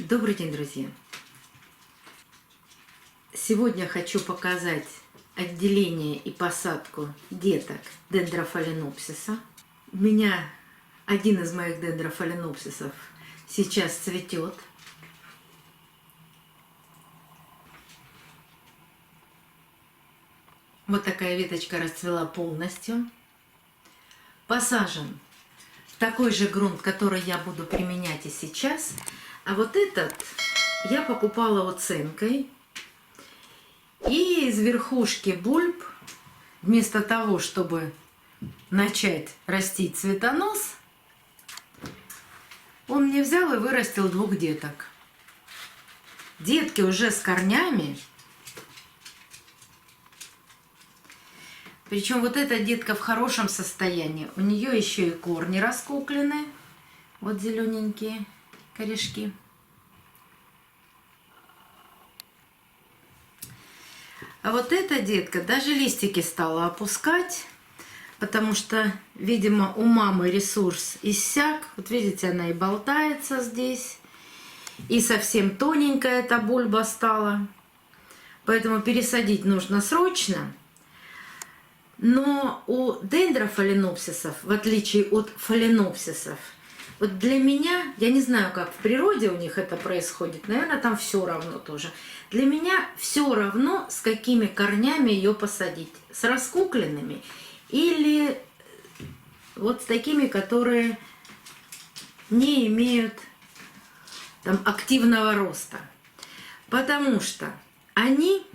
Добрый день, друзья! Сегодня хочу показать отделение и посадку деток дендрофаленопсиса. У меня один из моих дендрофаленопсисов сейчас цветет. Вот такая веточка расцвела полностью. Посажен в такой же грунт, который я буду применять и сейчас. А вот этот я покупала оценкой. И из верхушки бульб, вместо того, чтобы начать растить цветонос, он мне взял и вырастил двух деток. Детки уже с корнями. Причем вот эта детка в хорошем состоянии. У нее еще и корни раскуклены. Вот зелененькие корешки. А вот эта детка даже листики стала опускать, потому что, видимо, у мамы ресурс иссяк. Вот видите, она и болтается здесь. И совсем тоненькая эта бульба стала. Поэтому пересадить нужно срочно. Но у дендрофаленопсисов, в отличие от фаленопсисов, вот для меня, я не знаю, как в природе у них это происходит, наверное, там все равно тоже. Для меня все равно, с какими корнями ее посадить. С раскукленными или вот с такими, которые не имеют там активного роста. Потому что они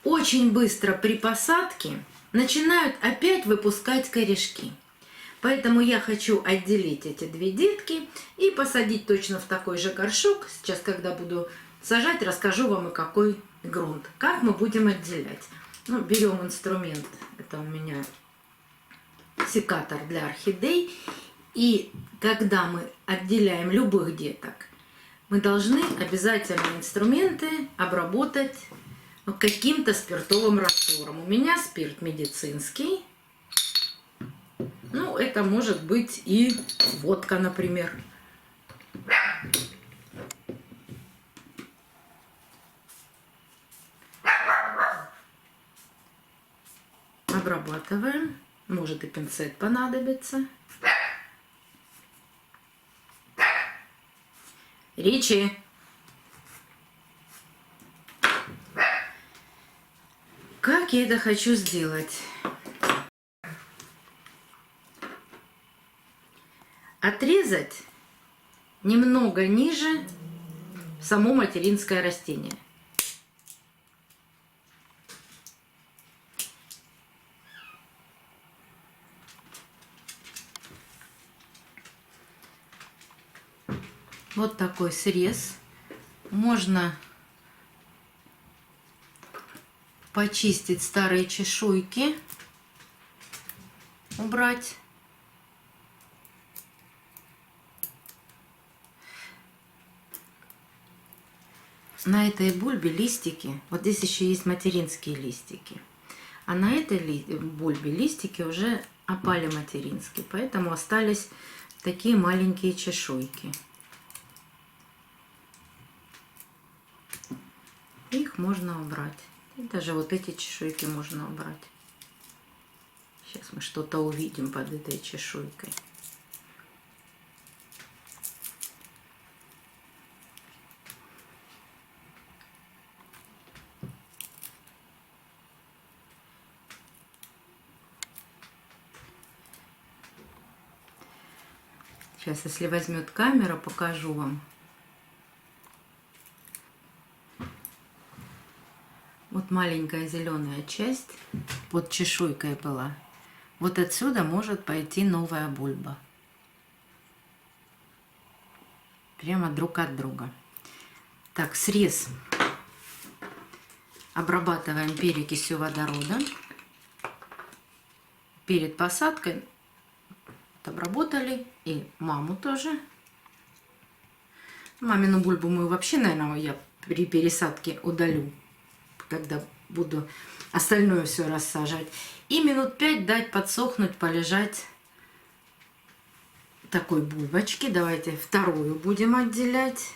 очень быстро при посадке начинают опять выпускать корешки. Поэтому я хочу отделить эти две детки и посадить точно в такой же горшок. Сейчас, когда буду сажать, расскажу вам и какой грунт. Как мы будем отделять. Ну, берем инструмент. Это у меня секатор для орхидей. И когда мы отделяем любых деток, мы должны обязательно инструменты обработать каким-то спиртовым раствором. У меня спирт медицинский. Ну, это может быть и водка, например. Обрабатываем. Может и пинцет понадобится. Ричи. Как я это хочу сделать? Отрезать немного ниже само материнское растение. Вот такой срез. Можно почистить старые чешуйки, убрать. На этой бульбе листики, вот здесь еще есть материнские листики, а на этой бульбе листики уже опали материнские, поэтому остались такие маленькие чешуйки. Их можно убрать. И даже вот эти чешуйки можно убрать. Сейчас мы что-то увидим под этой чешуйкой. Сейчас, если возьмет камера, покажу вам. Вот маленькая зеленая часть под чешуйкой была. Вот отсюда может пойти новая бульба. Прямо друг от друга. Так, срез обрабатываем перекисью водорода. Перед посадкой обработали и маму тоже. Мамину бульбу мы вообще, наверное, я при пересадке удалю, когда буду остальное все рассаживать. И минут 5 дать подсохнуть, полежать такой бульбочки. Давайте вторую будем отделять.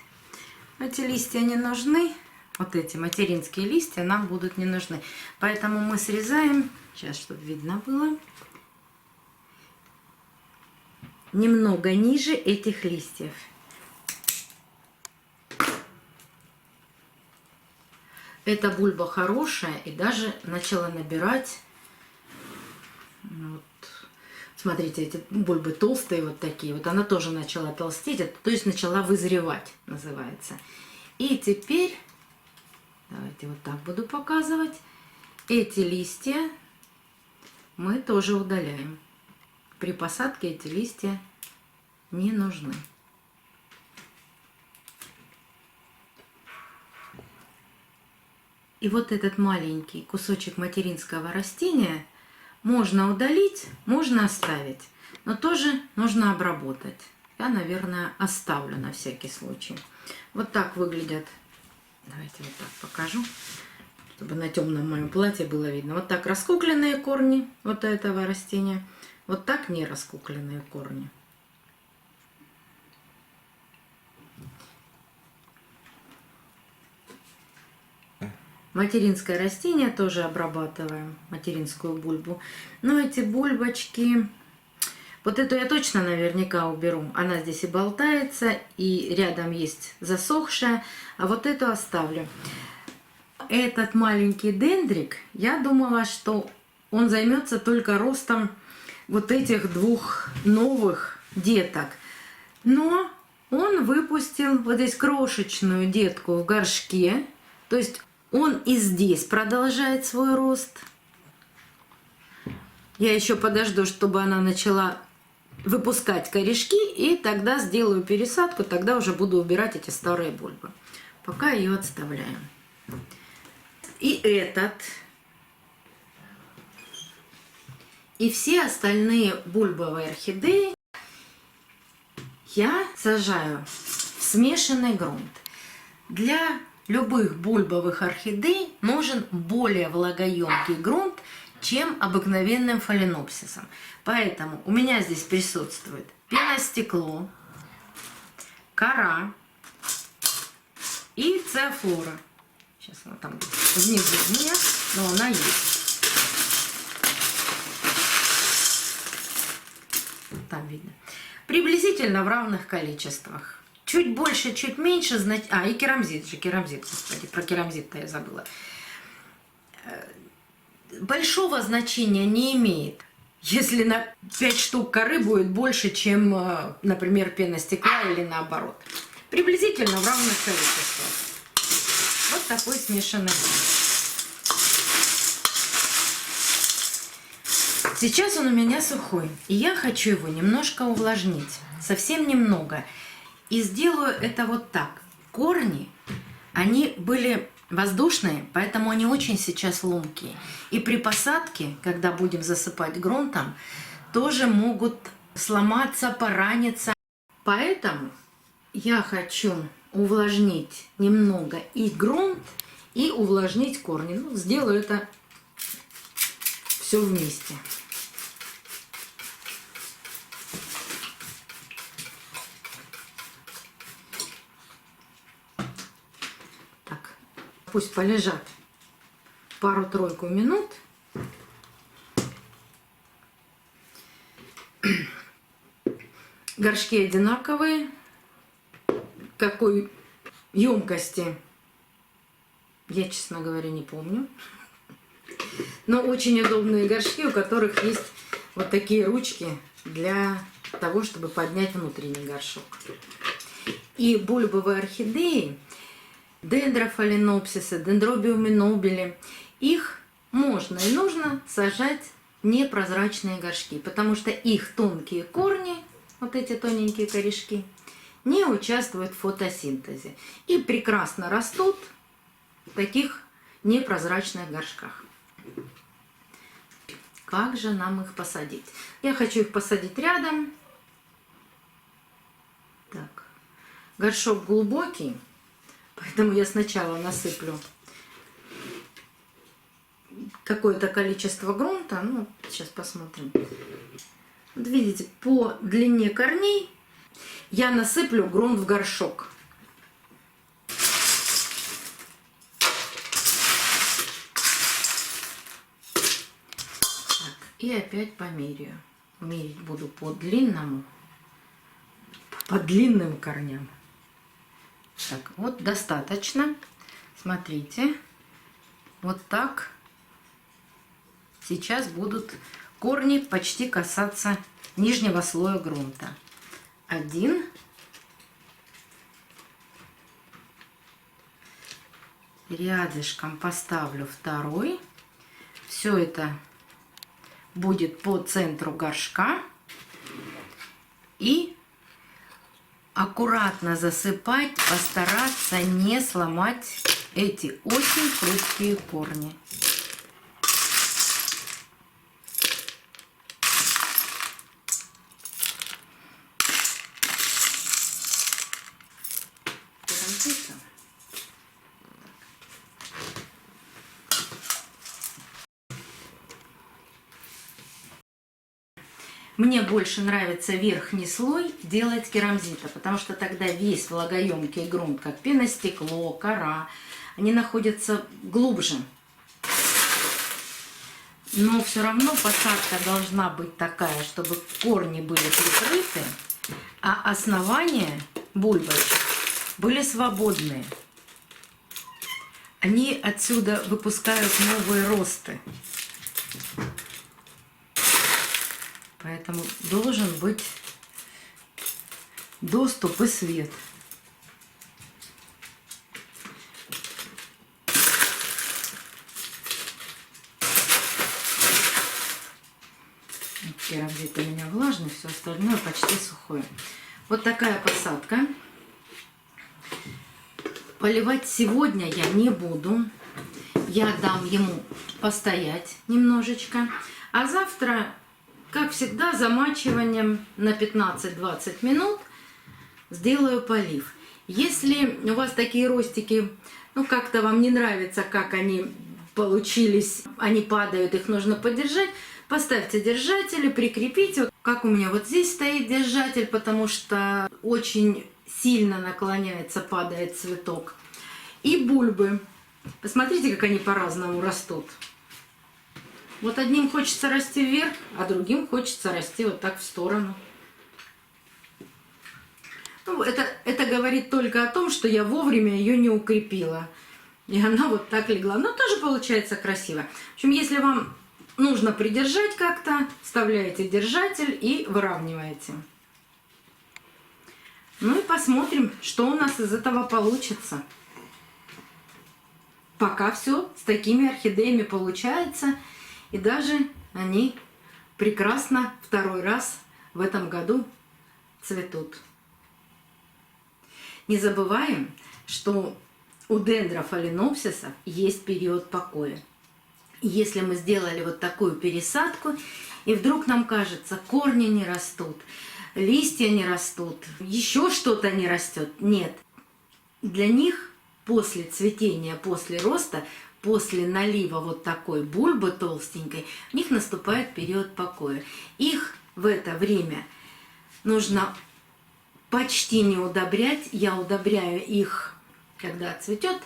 эти листья не нужны. Вот эти материнские листья нам будут не нужны. Поэтому мы срезаем, сейчас, чтобы видно было, немного ниже этих листьев. Эта бульба хорошая и даже начала набирать. Вот. Смотрите, эти бульбы толстые вот такие. Вот она тоже начала толстеть, то есть начала вызревать, называется. И теперь, давайте вот так буду показывать, эти листья мы тоже удаляем. При посадке эти листья не нужны. И вот этот маленький кусочек материнского растения можно удалить, можно оставить, но тоже нужно обработать. Я, наверное, оставлю на всякий случай. Вот так выглядят. Давайте вот так покажу, чтобы на темном моем платье было видно. Вот так раскукленные корни вот этого растения, вот так не раскукленные корни. Материнское растение тоже обрабатываем, материнскую бульбу. Но эти бульбочки, вот эту я точно наверняка уберу. Она здесь и болтается, и рядом есть засохшая, а вот эту оставлю. Этот маленький дендрик, я думала, что он займется только ростом вот этих двух новых деток. Но он выпустил вот здесь крошечную детку в горшке, то есть он и здесь продолжает свой рост. Я еще подожду, чтобы она начала выпускать корешки, и тогда сделаю пересадку, тогда уже буду убирать эти старые бульбы. Пока ее отставляем. И этот, и все остальные бульбовые орхидеи я сажаю в смешанный грунт. Для любых бульбовых орхидей нужен более влагоемкий грунт, чем обыкновенным фаленопсисом. Поэтому у меня здесь присутствует пеностекло, кора и циафлора. Сейчас она там внизу у меня, но она есть. Там видно. Приблизительно в равных количествах. Чуть больше, чуть меньше, и керамзит же, керамзит, господи, про керамзит-то я забыла. Большого значения не имеет, если на 5 штук коры будет больше, чем, например, пеностекла или наоборот. Приблизительно в равных количествах. Вот такой смешанный грунт. Сейчас он у меня сухой, и я хочу его немножко увлажнить, совсем немного. И сделаю это вот так. Корни, они были воздушные, поэтому они очень сейчас ломкие. И при посадке, когда будем засыпать грунтом, тоже могут сломаться, пораниться. Поэтому я хочу увлажнить немного и грунт, и увлажнить корни. Ну, сделаю это все вместе. Пусть полежат пару-тройку минут. Горшки одинаковые. Какой емкости, я, честно говоря, не помню. Но очень удобные горшки, у которых есть вот такие ручки для того, чтобы поднять внутренний горшок. И бульбовые орхидеи, дендрофаленопсисы, дендробиумы нобили, их можно и нужно сажать в непрозрачные горшки, потому что их тонкие корни, вот эти тоненькие корешки, не участвуют в фотосинтезе и прекрасно растут в таких непрозрачных горшках. Как же нам их посадить? Я хочу их посадить рядом. Так, горшок глубокий. Поэтому я сначала насыплю какое-то количество грунта. Ну, сейчас посмотрим. Вот видите, по длине корней я насыплю грунт в горшок. И опять померяю. Мерить буду по длинному, по длинным корням. Так, вот достаточно. Смотрите, вот так сейчас будут корни почти касаться нижнего слоя грунта. Один. Рядышком поставлю второй. Все это будет по центру горшка. И аккуратно засыпать, постараться не сломать эти очень хрупкие корни. Мне больше нравится верхний слой делать керамзита, потому что тогда весь влагоемкий грунт, как пеностекло, кора, они находятся глубже. Но все равно посадка должна быть такая, чтобы корни были прикрыты, а основания бульбочек были свободные. Они отсюда выпускают новые росты. Поэтому должен быть доступ и свет. Керамзит у меня влажный, все остальное почти сухое. Вот такая посадка. Поливать сегодня я не буду. Я дам ему постоять немножечко. А завтра, как всегда, замачиванием на 15-20 минут сделаю полив. Если у вас такие ростики, ну как-то вам не нравится, как они получились, они падают, их нужно поддержать, поставьте держатели, прикрепите. Вот как у меня вот здесь стоит держатель, потому что очень сильно наклоняется, падает цветок. И бульбы. Посмотрите, как они по-разному растут. Вот одним хочется расти вверх, а другим хочется расти вот так в сторону. Ну, это говорит только о том, что я вовремя ее не укрепила. И она вот так легла. Но тоже получается красиво. В общем, если вам нужно придержать как-то, вставляете держатель и выравниваете. Ну и посмотрим, что у нас из этого получится. Пока все с такими орхидеями получается. И даже они прекрасно второй раз в этом году цветут. Не забываем, что у дендрофаленопсисов есть период покоя. Если мы сделали вот такую пересадку, и вдруг нам кажется, корни не растут, листья не растут, еще что-то не растет. Нет. Для них после цветения, после роста, после налива вот такой бульбы толстенькой, у них наступает период покоя. Их в это время нужно почти не удобрять. Я удобряю их, когда цветет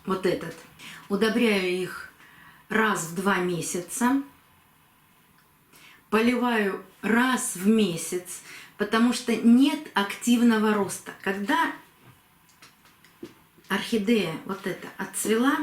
вот этот, удобряю их раз в 2 месяца, поливаю раз в месяц, потому что нет активного роста. Когда орхидея вот эта отцвела,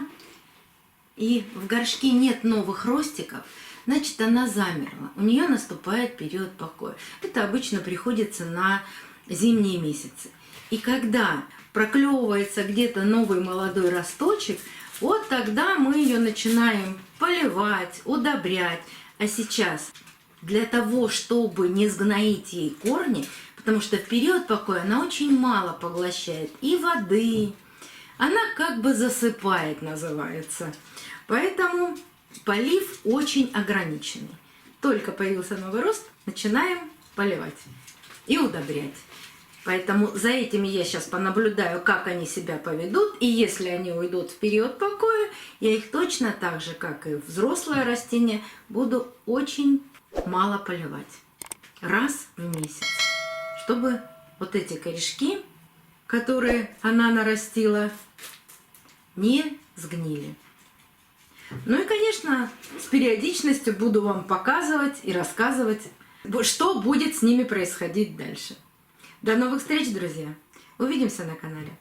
и в горшке нет новых ростиков, значит, она замерла. У нее наступает период покоя. Это обычно приходится на зимние месяцы. И когда проклевывается где-то новый молодой росточек, вот тогда мы ее начинаем поливать, удобрять. А сейчас для того, чтобы не сгноить ей корни, потому что в период покоя она очень мало поглощает и воды, она как бы засыпает, называется. Поэтому полив очень ограниченный. Только появился новый рост, начинаем поливать и удобрять. Поэтому за этими я сейчас понаблюдаю, как они себя поведут. И если они уйдут в период покоя, я их точно так же, как и взрослое растение, буду очень мало поливать. Раз в месяц. Чтобы вот эти корешки, которые она нарастила, не сгнили. Ну и, конечно, с периодичностью буду вам показывать и рассказывать, что будет с ними происходить дальше. До новых встреч, друзья! Увидимся на канале.